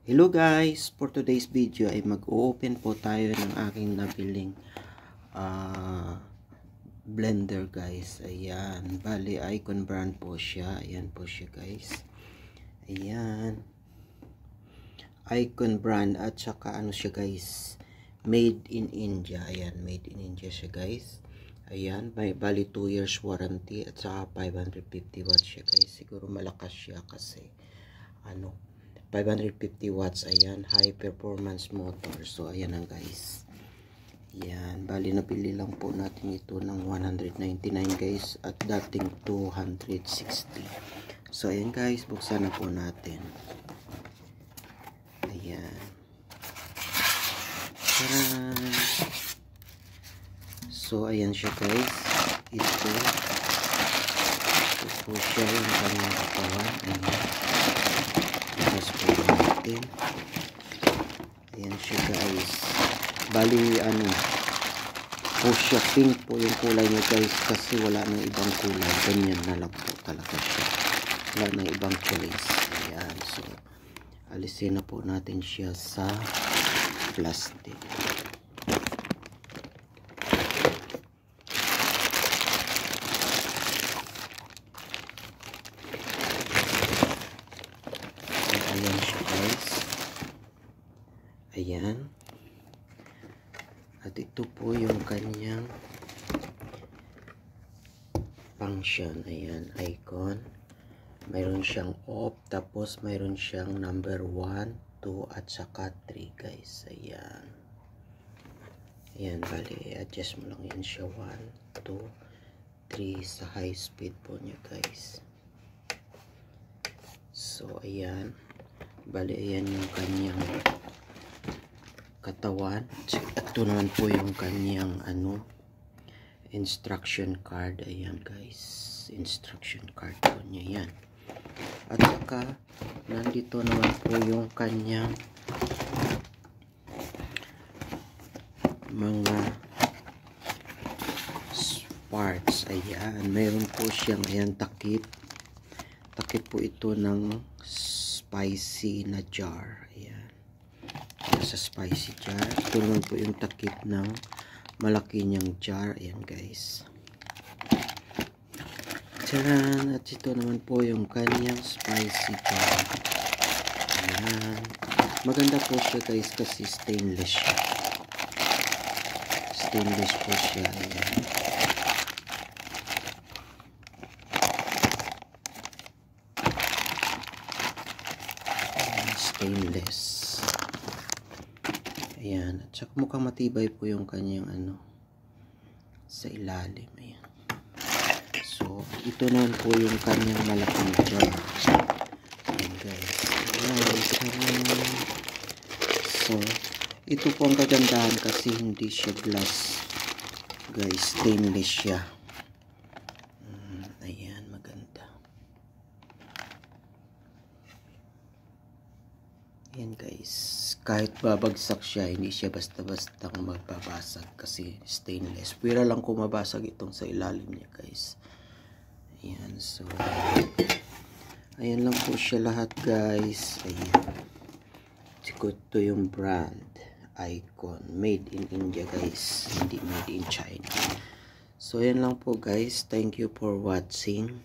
Hello guys! For today's video ay mag-open po tayo ng aking nabiling blender guys. Ayan. Bali, Icon brand po siya. Ayan po siya guys. Ayan. Icon brand at saka ano siya guys. Made in India. Ayan. Made in India siya guys. Ayan. Bali 2 years warranty at saka 550 watts siya guys. Siguro malakas siya kasi 550 watts, ayan, high performance motor. So ayan lang guys, ayan, bali nabili lang po natin ito ng 199 guys at dating 260. So ayan guys, buksan na po natin. Ayan, taran! So ayan siya guys, ito po siya yung kanyang katawan. Ayan, ayan siya guys, bali po siya, pink po yung kulay niya guys, kasi wala nang ibang kulay, ganyan na lang po talaga siya, wala nang ibang kulay. Ayan, so alisin na po natin siya sa plastic. Ayan siya guys, ayan, at ito po yung kanyang function. Ayan, icon, mayroon siyang off, tapos mayroon siyang number 1, 2 at saka 3 guys. Ayan, ayan, bali adjust mo lang yan siya, 1, 2, 3 sa high speed po niya guys. So ayan, bali ayan yung kanyang katawan. Ito naman po yung kanyang instruction card. Ayan guys, instruction card po niya yan. At saka nandito naman po yung kanyang mga parts. Ayan, mayroon po siyang, ayan, takip po ito ng spicy na jar. Ayan, sa spicy jar. Ito naman po yung takip ng malaki niyang jar. Ayan guys, tcharan! At ito naman po yung kanyang spicy jar. Ayan, maganda po siya guys kasi stainless siya, stainless po siya. Ayan, stainless. Ayan, at saka mukhang matibay po yung kanyang sa ilalim. Ayan, so ito naman po yung kanyang malaking jar. Ayan guys, ayan. So ito po ang kagandahan kasi hindi siya glass guys, stainless siya. Ayan, maganda. Ayan guys, kahit babagsak siya, hindi siya basta-basta magbabasag kasi stainless. Pwera lang kung mabasag itong sa ilalim niya guys. Ayan, so ayan lang po siya lahat guys. Ayan, ito yung brand Icon, made in India guys, hindi made in China. So ayan lang po guys, thank you for watching.